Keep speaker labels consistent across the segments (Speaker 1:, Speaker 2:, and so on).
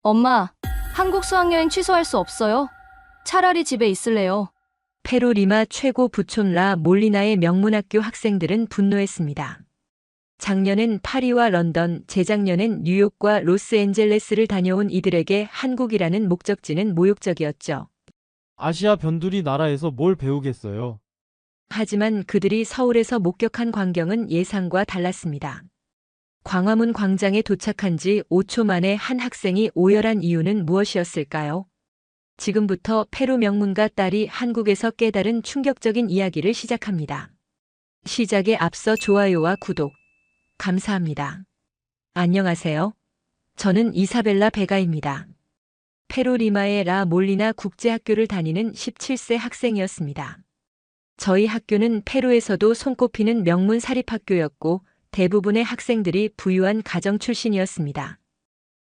Speaker 1: 엄마, 한국 수학여행 취소할 수 없어요? 차라리 집에 있을래요.
Speaker 2: 페루 리마 최고 부촌 라 몰리나의 명문학교 학생들은 분노했습니다. 작년엔 파리와 런던, 재작년엔 뉴욕과 로스앤젤레스를 다녀온 이들에게 한국이라는 목적지는 모욕적이었죠.
Speaker 3: 아시아 변두리 나라에서 뭘 배우겠어요?
Speaker 2: 하지만 그들이 서울에서 목격한 광경은 예상과 달랐습니다. 광화문 광장에 도착한 지 5초 만에 한 학생이 오열한 이유는 무엇이었을까요? 지금부터 페루 명문가 딸이 한국에서 깨달은 충격적인 이야기를 시작합니다. 시작에 앞서 좋아요와 구독 감사합니다. 안녕하세요. 저는 이사벨라 베가입니다. 페루 리마의 라 몰리나 국제학교를 다니는 17세 학생이었습니다. 저희 학교는 페루에서도 손꼽히는 명문 사립학교였고 대부분의 학생들이 부유한 가정 출신이었습니다.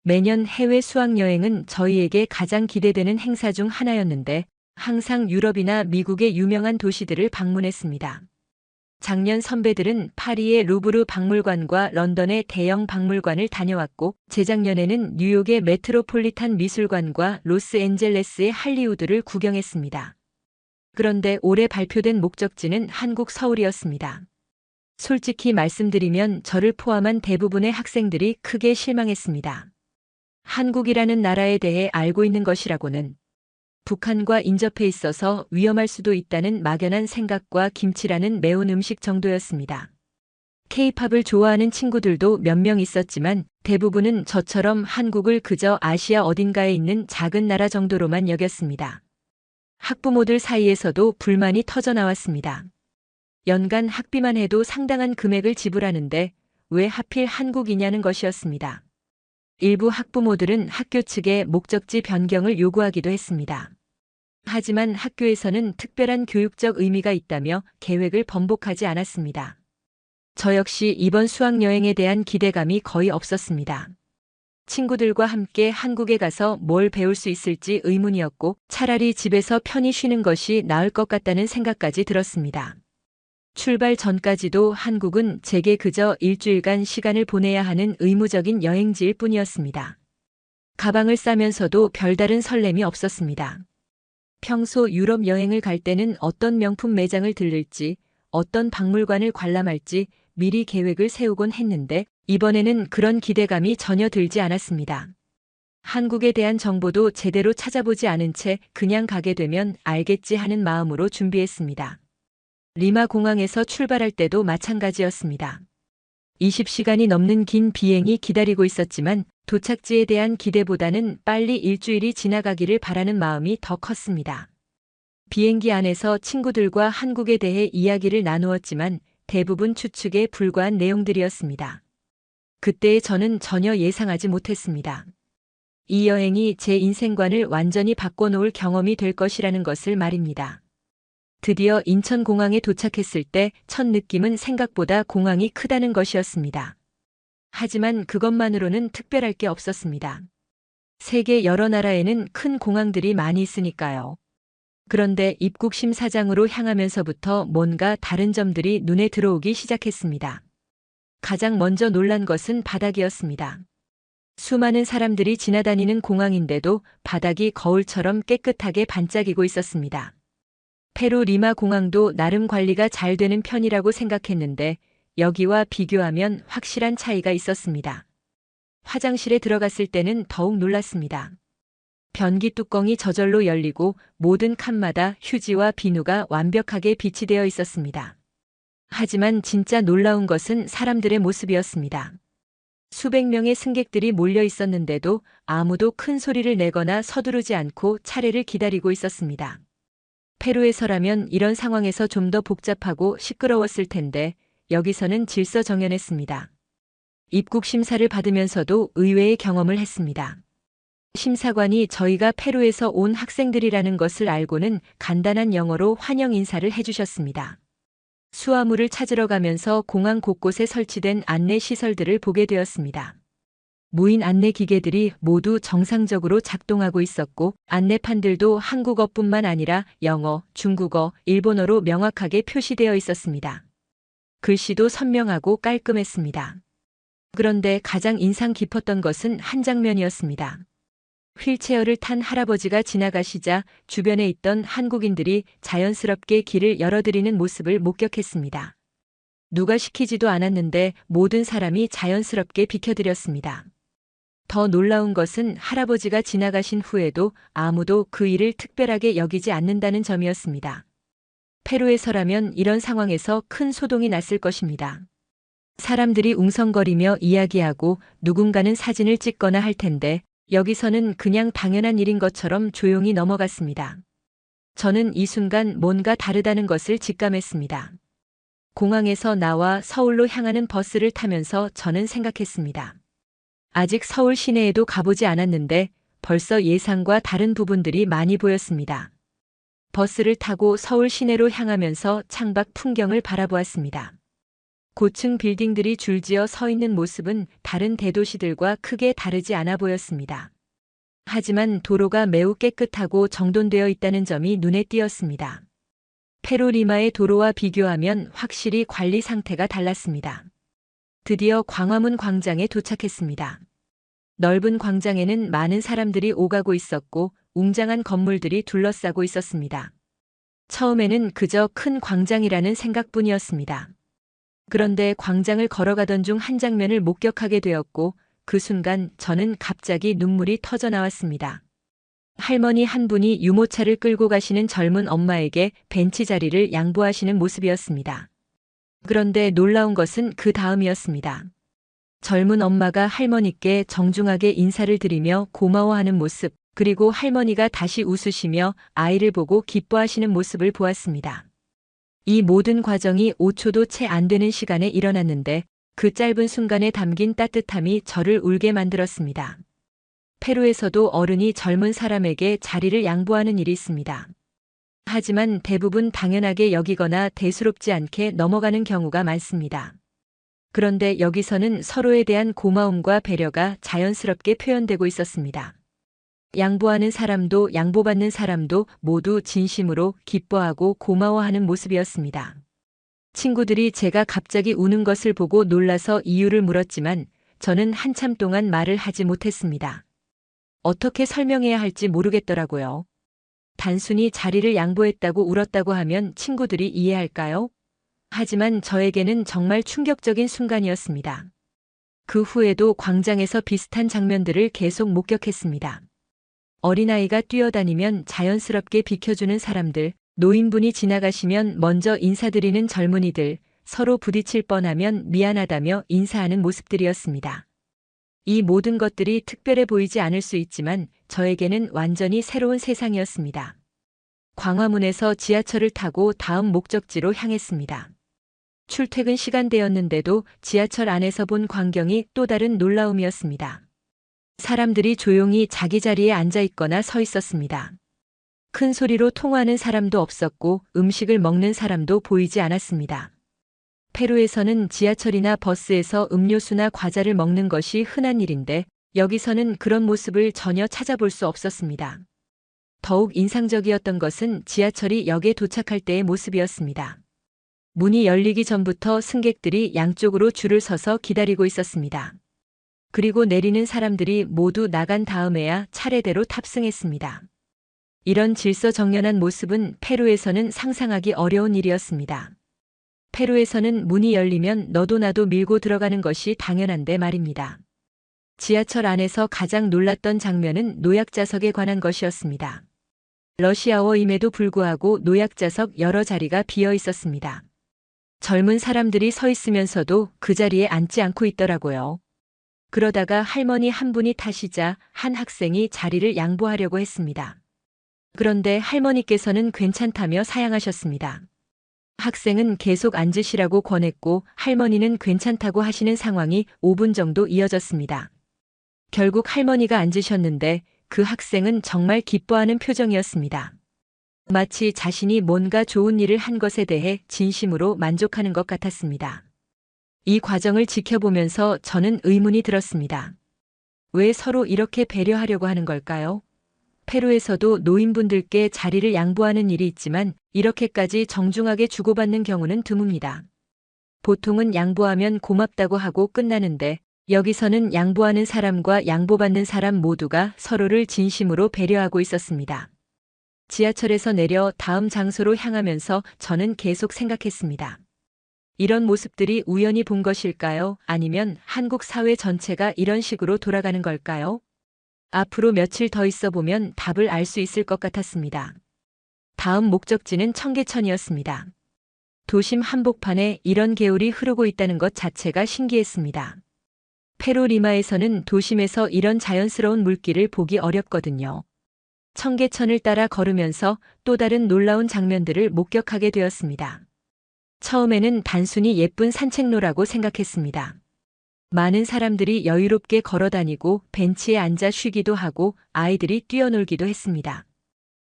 Speaker 2: 매년 해외 수학여행은 저희에게 가장 기대되는 행사 중 하나였는데 항상 유럽이나 미국의 유명한 도시들을 방문했습니다. 작년 선배들은 파리의 루브르 박물관과 런던의 대형 박물관을 다녀왔고 재작년에는 뉴욕의 메트로폴리탄 미술관과 로스앤젤레스의 할리우드를 구경했습니다. 그런데 올해 발표된 목적지는 한국 서울이었습니다. 솔직히 말씀드리면 저를 포함한 대부분의 학생들이 크게 실망했습니다. 한국이라는 나라에 대해 알고 있는 것이라고는 북한과 인접해 있어서 위험할 수도 있다는 막연한 생각과 김치라는 매운 음식 정도였습니다. K-팝을 좋아하는 친구들도 몇 명 있었지만 대부분은 저처럼 한국을 그저 아시아 어딘가에 있는 작은 나라 정도로만 여겼습니다. 학부모들 사이에서도 불만이 터져나왔습니다. 연간 학비만 해도 상당한 금액을 지불하는데 왜 하필 한국이냐는 것이었습니다. 일부 학부모들은 학교 측에 목적지 변경을 요구하기도 했습니다. 하지만 학교에서는 특별한 교육적 의미가 있다며 계획을 번복하지 않았습니다. 저 역시 이번 수학여행에 대한 기대감이 거의 없었습니다. 친구들과 함께 한국에 가서 뭘 배울 수 있을지 의문이었고 차라리 집에서 편히 쉬는 것이 나을 것 같다는 생각까지 들었습니다. 출발 전까지도 한국은 제게 그저 일주일간 시간을 보내야 하는 의무적인 여행지일 뿐이었습니다. 가방을 싸면서도 별다른 설렘이 없었습니다. 평소 유럽 여행을 갈 때는 어떤 명품 매장을 들를지, 어떤 박물관을 관람할지 미리 계획을 세우곤 했는데 이번에는 그런 기대감이 전혀 들지 않았습니다. 한국에 대한 정보도 제대로 찾아보지 않은 채 그냥 가게 되면 알겠지 하는 마음으로 준비했습니다. 리마 공항에서 출발할 때도 마찬가지였습니다. 20시간이 넘는 긴 비행이 기다리고 있었지만 도착지에 대한 기대보다는 빨리 일주일이 지나가기를 바라는 마음이 더 컸습니다. 비행기 안에서 친구들과 한국에 대해 이야기를 나누었지만 대부분 추측에 불과한 내용들이었습니다. 그때의 저는 전혀 예상하지 못했습니다. 이 여행이 제 인생관을 완전히 바꿔놓을 경험이 될 것이라는 것을 말입니다. 드디어 인천공항에 도착했을 때 첫 느낌은 생각보다 공항이 크다는 것이었습니다. 하지만 그것만으로는 특별할 게 없었습니다. 세계 여러 나라에는 큰 공항들이 많이 있으니까요. 그런데 입국 심사장으로 향하면서부터 뭔가 다른 점들이 눈에 들어오기 시작했습니다. 가장 먼저 놀란 것은 바닥이었습니다. 수많은 사람들이 지나다니는 공항인데도 바닥이 거울처럼 깨끗하게 반짝이고 있었습니다. 페루 리마 공항도 나름 관리가 잘 되는 편이라고 생각했는데 여기와 비교하면 확실한 차이가 있었습니다. 화장실에 들어갔을 때는 더욱 놀랐습니다. 변기 뚜껑이 저절로 열리고 모든 칸마다 휴지와 비누가 완벽하게 비치되어 있었습니다. 하지만 진짜 놀라운 것은 사람들의 모습이었습니다. 수백 명의 승객들이 몰려 있었는데도 아무도 큰 소리를 내거나 서두르지 않고 차례를 기다리고 있었습니다. 페루에서라면 이런 상황에서 좀 더 복잡하고 시끄러웠을 텐데 여기서는 질서정연했습니다. 입국 심사를 받으면서도 의외의 경험을 했습니다. 심사관이 저희가 페루에서 온 학생들이라는 것을 알고는 간단한 영어로 환영 인사를 해주셨습니다. 수화물을 찾으러 가면서 공항 곳곳에 설치된 안내 시설들을 보게 되었습니다. 무인 안내 기계들이 모두 정상적으로 작동하고 있었고 안내판들도 한국어뿐만 아니라 영어, 중국어, 일본어로 명확하게 표시되어 있었습니다. 글씨도 선명하고 깔끔했습니다. 그런데 가장 인상 깊었던 것은 한 장면이었습니다. 휠체어를 탄 할아버지가 지나가시자 주변에 있던 한국인들이 자연스럽게 길을 열어드리는 모습을 목격했습니다. 누가 시키지도 않았는데 모든 사람이 자연스럽게 비켜드렸습니다. 더 놀라운 것은 할아버지가 지나가신 후에도 아무도 그 일을 특별하게 여기지 않는다는 점이었습니다. 페루에서라면 이런 상황에서 큰 소동이 났을 것입니다. 사람들이 웅성거리며 이야기하고 누군가는 사진을 찍거나 할 텐데 여기서는 그냥 당연한 일인 것처럼 조용히 넘어갔습니다. 저는 이 순간 뭔가 다르다는 것을 직감했습니다. 공항에서 나와 서울로 향하는 버스를 타면서 저는 생각했습니다. 아직 서울 시내에도 가보지 않았는데 벌써 예상과 다른 부분들이 많이 보였습니다. 버스를 타고 서울 시내로 향하면서 창밖 풍경을 바라보았습니다. 고층 빌딩들이 줄지어 서 있는 모습은 다른 대도시들과 크게 다르지 않아 보였습니다. 하지만 도로가 매우 깨끗하고 정돈되어 있다는 점이 눈에 띄었습니다. 페루 리마의 도로와 비교하면 확실히 관리 상태가 달랐습니다. 드디어 광화문 광장에 도착했습니다. 넓은 광장에는 많은 사람들이 오가고 있었고 웅장한 건물들이 둘러싸고 있었습니다. 처음에는 그저 큰 광장이라는 생각뿐이었습니다. 그런데 광장을 걸어가던 중 한 장면을 목격하게 되었고 그 순간 저는 갑자기 눈물이 터져 나왔습니다. 할머니 한 분이 유모차를 끌고 가시는 젊은 엄마에게 벤치 자리를 양보하시는 모습이었습니다. 그런데 놀라운 것은 그 다음이었습니다. 젊은 엄마가 할머니께 정중하게 인사를 드리며 고마워하는 모습, 그리고 할머니가 다시 웃으시며 아이를 보고 기뻐하시는 모습을 보았습니다. 이 모든 과정이 5초도 채 안 되는 시간에 일어났는데 그 짧은 순간에 담긴 따뜻함이 저를 울게 만들었습니다. 페루에서도 어른이 젊은 사람에게 자리를 양보하는 일이 있습니다. 하지만 대부분 당연하게 여기거나 대수롭지 않게 넘어가는 경우가 많습니다. 그런데 여기서는 서로에 대한 고마움과 배려가 자연스럽게 표현되고 있었습니다. 양보하는 사람도 양보받는 사람도 모두 진심으로 기뻐하고 고마워하는 모습이었습니다. 친구들이 제가 갑자기 우는 것을 보고 놀라서 이유를 물었지만 저는 한참 동안 말을 하지 못했습니다. 어떻게 설명해야 할지 모르겠더라고요. 단순히 자리를 양보했다고 울었다고 하면 친구들이 이해할까요? 하지만 저에게는 정말 충격적인 순간이었습니다. 그 후에도 광장에서 비슷한 장면들을 계속 목격했습니다. 어린아이가 뛰어다니면 자연스럽게 비켜주는 사람들, 노인분이 지나가시면 먼저 인사드리는 젊은이들, 서로 부딪힐 뻔하면 미안하다며 인사하는 모습들이었습니다. 이 모든 것들이 특별해 보이지 않을 수 있지만 저에게는 완전히 새로운 세상이었습니다. 광화문에서 지하철을 타고 다음 목적지로 향했습니다. 출퇴근 시간대였는데도 지하철 안에서 본 광경이 또 다른 놀라움이었습니다. 사람들이 조용히 자기 자리에 앉아 있거나 서 있었습니다. 큰 소리로 통화하는 사람도 없었고 음식을 먹는 사람도 보이지 않았습니다. 페루에서는 지하철이나 버스에서 음료수나 과자를 먹는 것이 흔한 일인데 여기서는 그런 모습을 전혀 찾아볼 수 없었습니다. 더욱 인상적이었던 것은 지하철이 역에 도착할 때의 모습이었습니다. 문이 열리기 전부터 승객들이 양쪽으로 줄을 서서 기다리고 있었습니다. 그리고 내리는 사람들이 모두 나간 다음에야 차례대로 탑승했습니다. 이런 질서정연한 모습은 페루에서는 상상하기 어려운 일이었습니다. 페루에서는 문이 열리면 너도 나도 밀고 들어가는 것이 당연한데 말입니다. 지하철 안에서 가장 놀랐던 장면은 노약자석에 관한 것이었습니다. 러시아워임에도 불구하고 노약자석 여러 자리가 비어 있었습니다. 젊은 사람들이 서 있으면서도 그 자리에 앉지 않고 있더라고요. 그러다가 할머니 한 분이 타시자 한 학생이 자리를 양보하려고 했습니다. 그런데 할머니께서는 괜찮다며 사양하셨습니다. 학생은 계속 앉으시라고 권했고 할머니는 괜찮다고 하시는 상황이 5분 정도 이어졌습니다. 결국 할머니가 앉으셨는데 그 학생은 정말 기뻐하는 표정이었습니다. 마치 자신이 뭔가 좋은 일을 한 것에 대해 진심으로 만족하는 것 같았습니다. 이 과정을 지켜보면서 저는 의문이 들었습니다. 왜 서로 이렇게 배려하려고 하는 걸까요? 페루에서도 노인분들께 자리를 양보하는 일이 있지만 이렇게까지 정중하게 주고받는 경우는 드뭅니다. 보통은 양보하면 고맙다고 하고 끝나는데 여기서는 양보하는 사람과 양보받는 사람 모두가 서로를 진심으로 배려하고 있었습니다. 지하철에서 내려 다음 장소로 향하면서 저는 계속 생각했습니다. 이런 모습들이 우연히 본 것일까요? 아니면 한국 사회 전체가 이런 식으로 돌아가는 걸까요? 앞으로 며칠 더 있어 보면 답을 알 수 있을 것 같았습니다. 다음 목적지는 청계천이었습니다. 도심 한복판에 이런 개울이 흐르고 있다는 것 자체가 신기했습니다. 페루 리마에서는 도심에서 이런 자연스러운 물길을 보기 어렵거든요. 청계천을 따라 걸으면서 또 다른 놀라운 장면들을 목격하게 되었습니다. 처음에는 단순히 예쁜 산책로라고 생각했습니다. 많은 사람들이 여유롭게 걸어 다니고 벤치에 앉아 쉬기도 하고 아이들이 뛰어놀기도 했습니다.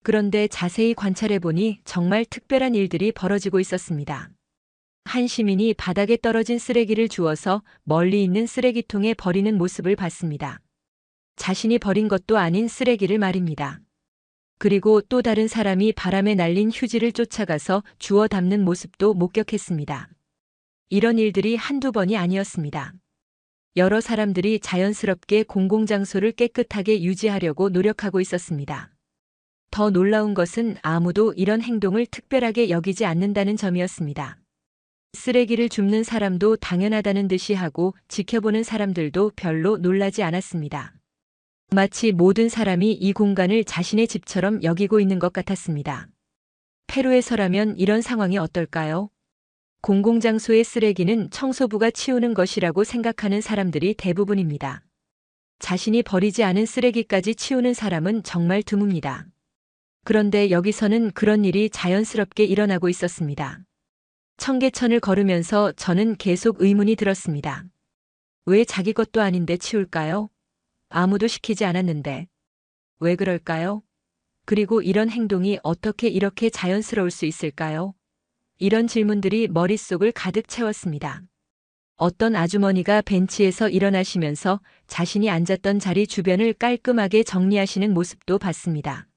Speaker 2: 그런데 자세히 관찰해 보니 정말 특별한 일들이 벌어지고 있었습니다. 한 시민이 바닥에 떨어진 쓰레기를 주워서 멀리 있는 쓰레기통에 버리는 모습을 봤습니다. 자신이 버린 것도 아닌 쓰레기를 말입니다. 그리고 또 다른 사람이 바람에 날린 휴지를 쫓아가서 주워 담는 모습도 목격했습니다. 이런 일들이 한두 번이 아니었습니다. 여러 사람들이 자연스럽게 공공장소를 깨끗하게 유지하려고 노력하고 있었습니다. 더 놀라운 것은 아무도 이런 행동을 특별하게 여기지 않는다는 점이었습니다. 쓰레기를 줍는 사람도 당연하다는 듯이 하고 지켜보는 사람들도 별로 놀라지 않았습니다. 마치 모든 사람이 이 공간을 자신의 집처럼 여기고 있는 것 같았습니다. 페루에서라면 이런 상황이 어떨까요? 공공장소의 쓰레기는 청소부가 치우는 것이라고 생각하는 사람들이 대부분입니다. 자신이 버리지 않은 쓰레기까지 치우는 사람은 정말 드뭅니다. 그런데 여기서는 그런 일이 자연스럽게 일어나고 있었습니다. 청계천을 걸으면서 저는 계속 의문이 들었습니다. 왜 자기 것도 아닌데 치울까요? 아무도 시키지 않았는데. 왜 그럴까요? 그리고 이런 행동이 어떻게 이렇게 자연스러울 수 있을까요? 이런 질문들이 머릿속을 가득 채웠습니다. 어떤 아주머니가 벤치에서 일어나시면서 자신이 앉았던 자리 주변을 깔끔하게 정리하시는 모습도 봤습니다.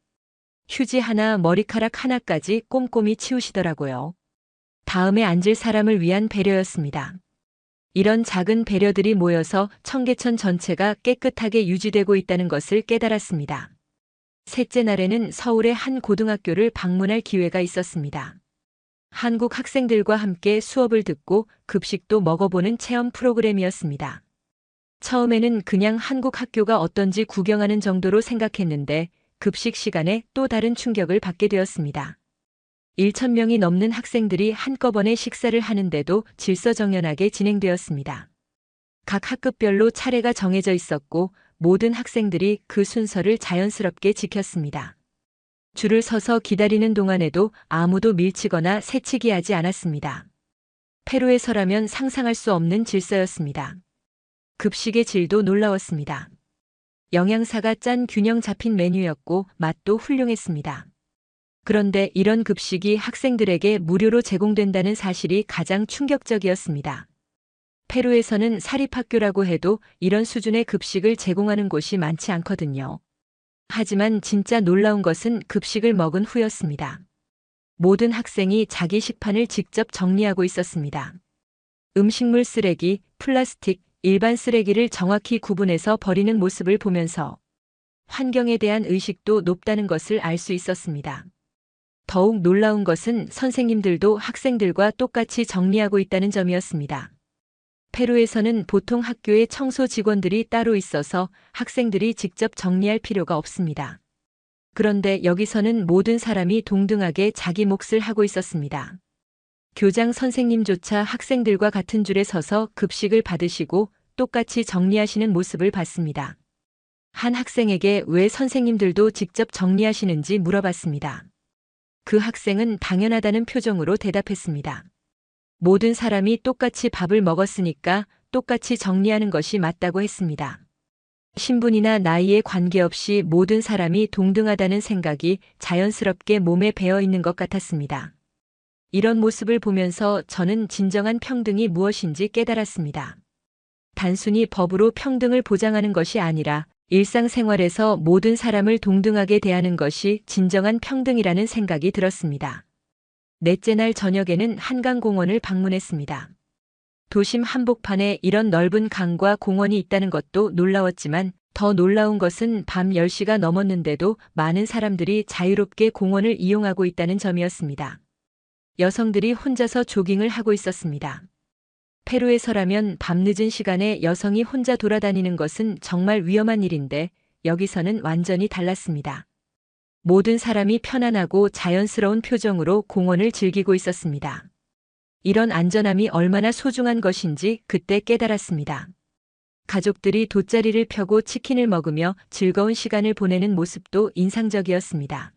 Speaker 2: 휴지 하나, 머리카락 하나까지 꼼꼼히 치우시더라고요. 다음에 앉을 사람을 위한 배려였습니다. 이런 작은 배려들이 모여서 청계천 전체가 깨끗하게 유지되고 있다는 것을 깨달았습니다. 셋째 날에는 서울의 한 고등학교를 방문할 기회가 있었습니다. 한국 학생들과 함께 수업을 듣고 급식도 먹어보는 체험 프로그램이었습니다. 처음에는 그냥 한국 학교가 어떤지 구경하는 정도로 생각했는데 급식 시간에 또 다른 충격을 받게 되었습니다. 1,000명이 넘는 학생들이 한꺼번에 식사를 하는데도 질서정연하게 진행되었습니다. 각 학급별로 차례가 정해져 있었고 모든 학생들이 그 순서를 자연스럽게 지켰습니다. 줄을 서서 기다리는 동안에도 아무도 밀치거나 새치기 하지 않았습니다. 페루에서라면 상상할 수 없는 질서였습니다. 급식의 질도 놀라웠습니다. 영양사가 짠 균형 잡힌 메뉴였고 맛도 훌륭했습니다. 그런데 이런 급식이 학생들에게 무료로 제공된다는 사실이 가장 충격적이었습니다. 페루에서는 사립학교라고 해도 이런 수준의 급식을 제공하는 곳이 많지 않거든요. 하지만 진짜 놀라운 것은 급식을 먹은 후였습니다. 모든 학생이 자기 식판을 직접 정리하고 있었습니다. 음식물 쓰레기, 플라스틱, 일반 쓰레기를 정확히 구분해서 버리는 모습을 보면서 환경에 대한 의식도 높다는 것을 알 수 있었습니다. 더욱 놀라운 것은 선생님들도 학생들과 똑같이 정리하고 있다는 점이었습니다. 페루에서는 보통 학교에 청소 직원들이 따로 있어서 학생들이 직접 정리할 필요가 없습니다. 그런데 여기서는 모든 사람이 동등하게 자기 몫을 하고 있었습니다. 교장 선생님조차 학생들과 같은 줄에 서서 급식을 받으시고 똑같이 정리하시는 모습을 봤습니다. 한 학생에게 왜 선생님들도 직접 정리하시는지 물어봤습니다. 그 학생은 당연하다는 표정으로 대답했습니다. 모든 사람이 똑같이 밥을 먹었으니까 똑같이 정리하는 것이 맞다고 했습니다. 신분이나 나이에 관계없이 모든 사람이 동등하다는 생각이 자연스럽게 몸에 배어 있는 것 같았습니다. 이런 모습을 보면서 저는 진정한 평등이 무엇인지 깨달았습니다. 단순히 법으로 평등을 보장하는 것이 아니라 일상생활에서 모든 사람을 동등하게 대하는 것이 진정한 평등이라는 생각이 들었습니다. 넷째 날 저녁에는 한강공원을 방문했습니다. 도심 한복판에 이런 넓은 강과 공원이 있다는 것도 놀라웠지만 더 놀라운 것은 밤 10시가 넘었는데도 많은 사람들이 자유롭게 공원을 이용하고 있다는 점이었습니다. 여성들이 혼자서 조깅을 하고 있었습니다. 페루에서라면 밤늦은 시간에 여성이 혼자 돌아다니는 것은 정말 위험한 일인데 여기서는 완전히 달랐습니다. 모든 사람이 편안하고 자연스러운 표정으로 공원을 즐기고 있었습니다. 이런 안전함이 얼마나 소중한 것인지 그때 깨달았습니다. 가족들이 돗자리를 펴고 치킨을 먹으며 즐거운 시간을 보내는 모습도 인상적이었습니다.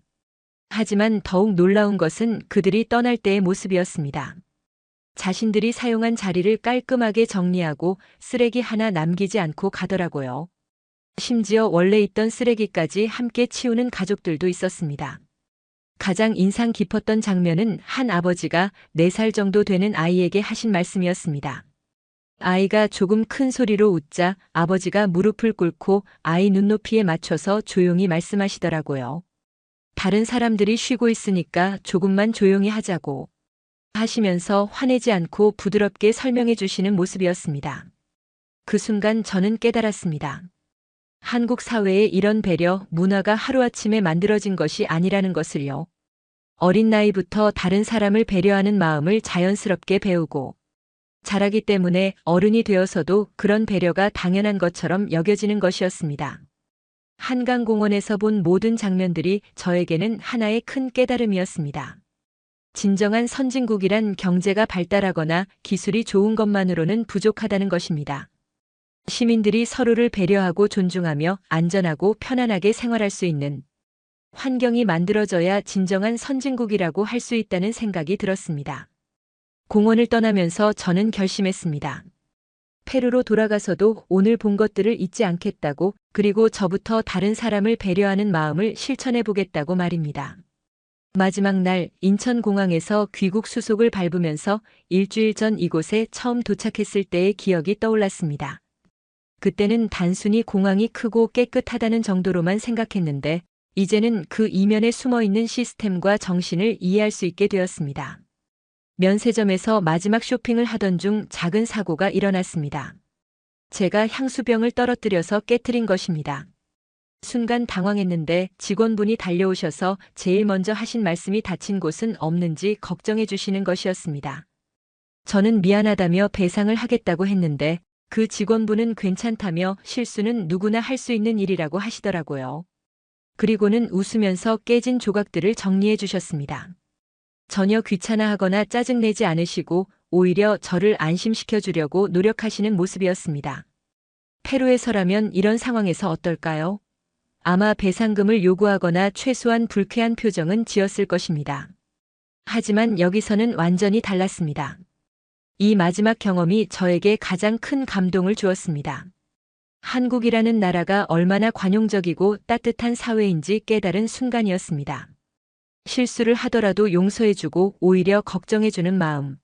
Speaker 2: 하지만 더욱 놀라운 것은 그들이 떠날 때의 모습이었습니다. 자신들이 사용한 자리를 깔끔하게 정리하고 쓰레기 하나 남기지 않고 가더라고요. 심지어 원래 있던 쓰레기까지 함께 치우는 가족들도 있었습니다. 가장 인상 깊었던 장면은 한 아버지가 4살 정도 되는 아이에게 하신 말씀이었습니다. 아이가 조금 큰 소리로 웃자 아버지가 무릎을 꿇고 아이 눈높이에 맞춰서 조용히 말씀하시더라고요. 다른 사람들이 쉬고 있으니까 조금만 조용히 하자고 하시면서 화내지 않고 부드럽게 설명해 주시는 모습이었습니다. 그 순간 저는 깨달았습니다. 한국 사회에 이런 배려 문화가 하루아침에 만들어진 것이 아니라는 것을요. 어린 나이부터 다른 사람을 배려하는 마음을 자연스럽게 배우고 자라기 때문에 어른이 되어서도 그런 배려가 당연한 것처럼 여겨지는 것이었습니다. 한강공원에서 본 모든 장면들이 저에게는 하나의 큰 깨달음이었습니다. 진정한 선진국이란 경제가 발달하거나 기술이 좋은 것만으로는 부족하다는 것입니다. 시민들이 서로를 배려하고 존중하며 안전하고 편안하게 생활할 수 있는 환경이 만들어져야 진정한 선진국이라고 할 수 있다는 생각이 들었습니다. 공원을 떠나면서 저는 결심했습니다. 페루로 돌아가서도 오늘 본 것들을 잊지 않겠다고, 그리고 저부터 다른 사람을 배려하는 마음을 실천해 보겠다고 말입니다. 마지막 날 인천공항에서 귀국 수속을 밟으면서 일주일 전 이곳에 처음 도착했을 때의 기억이 떠올랐습니다. 그때는 단순히 공항이 크고 깨끗하다는 정도로만 생각했는데 이제는 그 이면에 숨어있는 시스템과 정신을 이해할 수 있게 되었습니다. 면세점에서 마지막 쇼핑을 하던 중 작은 사고가 일어났습니다. 제가 향수병을 떨어뜨려서 깨트린 것입니다. 순간 당황했는데 직원분이 달려오셔서 제일 먼저 하신 말씀이 다친 곳은 없는지 걱정해 주시는 것이었습니다. 저는 미안하다며 배상을 하겠다고 했는데 그 직원분은 괜찮다며 실수는 누구나 할 수 있는 일이라고 하시더라고요. 그리고는 웃으면서 깨진 조각들을 정리해 주셨습니다. 전혀 귀찮아하거나 짜증내지 않으시고 오히려 저를 안심시켜 주려고 노력하시는 모습이었습니다. 페루에서라면 이런 상황에서 어떨까요? 아마 배상금을 요구하거나 최소한 불쾌한 표정은 지었을 것입니다. 하지만 여기서는 완전히 달랐습니다. 이 마지막 경험이 저에게 가장 큰 감동을 주었습니다. 한국이라는 나라가 얼마나 관용적이고 따뜻한 사회인지 깨달은 순간이었습니다. 실수를 하더라도 용서해주고 오히려 걱정해주는 마음.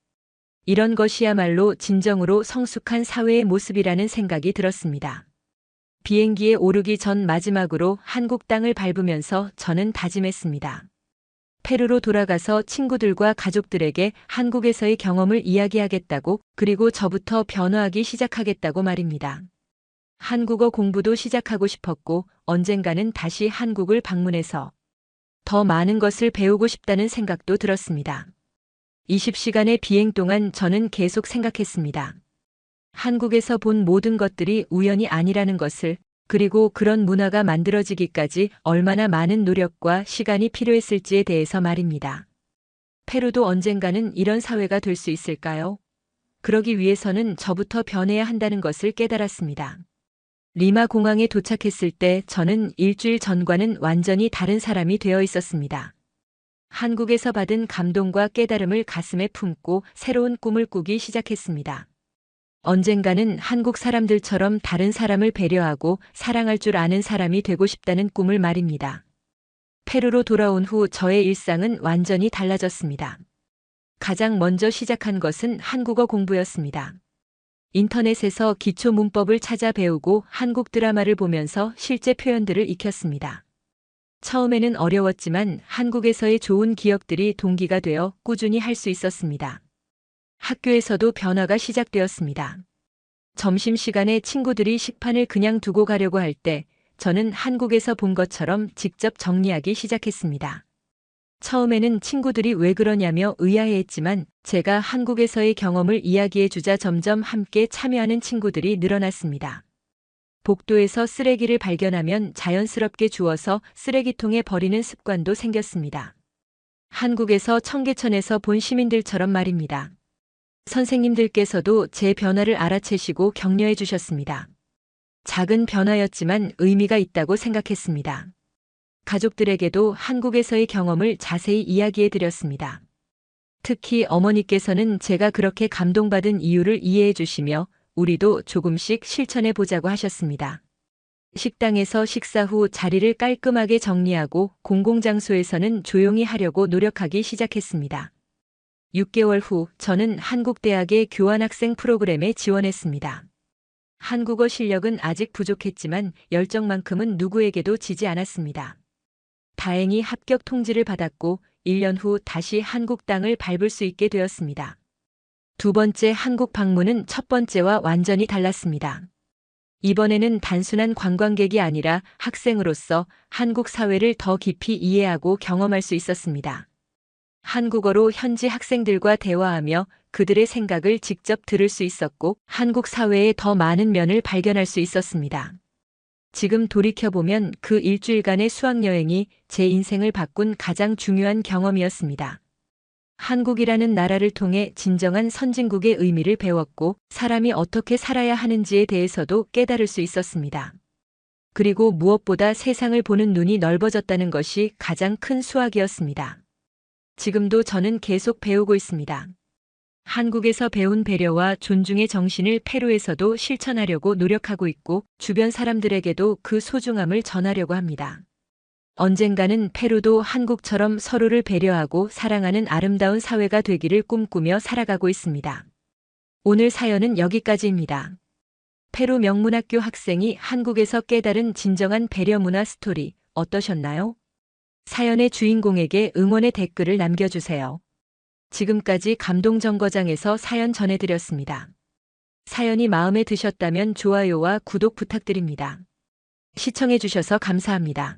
Speaker 2: 이런 것이야말로 진정으로 성숙한 사회의 모습이라는 생각이 들었습니다. 비행기에 오르기 전 마지막으로 한국 땅을 밟으면서 저는 다짐했습니다. 페루로 돌아가서 친구들과 가족들에게 한국에서의 경험을 이야기하겠다고, 그리고 저부터 변화하기 시작하겠다고 말입니다. 한국어 공부도 시작하고 싶었고 언젠가는 다시 한국을 방문해서 더 많은 것을 배우고 싶다는 생각도 들었습니다. 20시간의 비행 동안 저는 계속 생각했습니다. 한국에서 본 모든 것들이 우연이 아니라는 것을, 그리고 그런 문화가 만들어지기까지 얼마나 많은 노력과 시간이 필요했을지에 대해서 말입니다. 페루도 언젠가는 이런 사회가 될 수 있을까요? 그러기 위해서는 저부터 변해야 한다는 것을 깨달았습니다. 리마 공항에 도착했을 때 저는 일주일 전과는 완전히 다른 사람이 되어 있었습니다. 한국에서 받은 감동과 깨달음을 가슴에 품고 새로운 꿈을 꾸기 시작했습니다. 언젠가는 한국 사람들처럼 다른 사람을 배려하고 사랑할 줄 아는 사람이 되고 싶다는 꿈을 말입니다. 페루로 돌아온 후 저의 일상은 완전히 달라졌습니다. 가장 먼저 시작한 것은 한국어 공부였습니다. 인터넷에서 기초 문법을 찾아 배우고 한국 드라마를 보면서 실제 표현들을 익혔습니다. 처음에는 어려웠지만 한국에서의 좋은 기억들이 동기가 되어 꾸준히 할 수 있었습니다. 학교에서도 변화가 시작되었습니다. 점심시간에 친구들이 식판을 그냥 두고 가려고 할 때 저는 한국에서 본 것처럼 직접 정리하기 시작했습니다. 처음에는 친구들이 왜 그러냐며 의아해했지만 제가 한국에서의 경험을 이야기해주자 점점 함께 참여하는 친구들이 늘어났습니다. 복도에서 쓰레기를 발견하면 자연스럽게 주워서 쓰레기통에 버리는 습관도 생겼습니다. 한국에서 청계천에서 본 시민들처럼 말입니다. 선생님들께서도 제 변화를 알아채시고 격려해 주셨습니다. 작은 변화였지만 의미가 있다고 생각했습니다. 가족들에게도 한국에서의 경험을 자세히 이야기해 드렸습니다. 특히 어머니께서는 제가 그렇게 감동받은 이유를 이해해 주시며 우리도 조금씩 실천해 보자고 하셨습니다. 식당에서 식사 후 자리를 깔끔하게 정리하고 공공장소에서는 조용히 하려고 노력하기 시작했습니다. 6개월 후 저는 한국대학의 교환학생 프로그램에 지원했습니다. 한국어 실력은 아직 부족했지만 열정만큼은 누구에게도 지지 않았습니다. 다행히 합격 통지를 받았고 1년 후 다시 한국 땅을 밟을 수 있게 되었습니다. 두 번째 한국 방문은 첫 번째와 완전히 달랐습니다. 이번에는 단순한 관광객이 아니라 학생으로서 한국 사회를 더 깊이 이해하고 경험할 수 있었습니다. 한국어로 현지 학생들과 대화하며 그들의 생각을 직접 들을 수 있었고 한국 사회의 더 많은 면을 발견할 수 있었습니다. 지금 돌이켜보면 그 일주일간의 수학여행이 제 인생을 바꾼 가장 중요한 경험이었습니다. 한국이라는 나라를 통해 진정한 선진국의 의미를 배웠고 사람이 어떻게 살아야 하는지에 대해서도 깨달을 수 있었습니다. 그리고 무엇보다 세상을 보는 눈이 넓어졌다는 것이 가장 큰 수확이었습니다. 지금도 저는 계속 배우고 있습니다. 한국에서 배운 배려와 존중의 정신을 페루에서도 실천하려고 노력하고 있고 주변 사람들에게도 그 소중함을 전하려고 합니다. 언젠가는 페루도 한국처럼 서로를 배려하고 사랑하는 아름다운 사회가 되기를 꿈꾸며 살아가고 있습니다. 오늘 사연은 여기까지입니다. 페루 명문학교 학생이 한국에서 깨달은 진정한 배려 문화 스토리 어떠셨나요? 사연의 주인공에게 응원의 댓글을 남겨주세요. 지금까지 감동정거장에서 사연 전해드렸습니다. 사연이 마음에 드셨다면 좋아요와 구독 부탁드립니다. 시청해주셔서 감사합니다.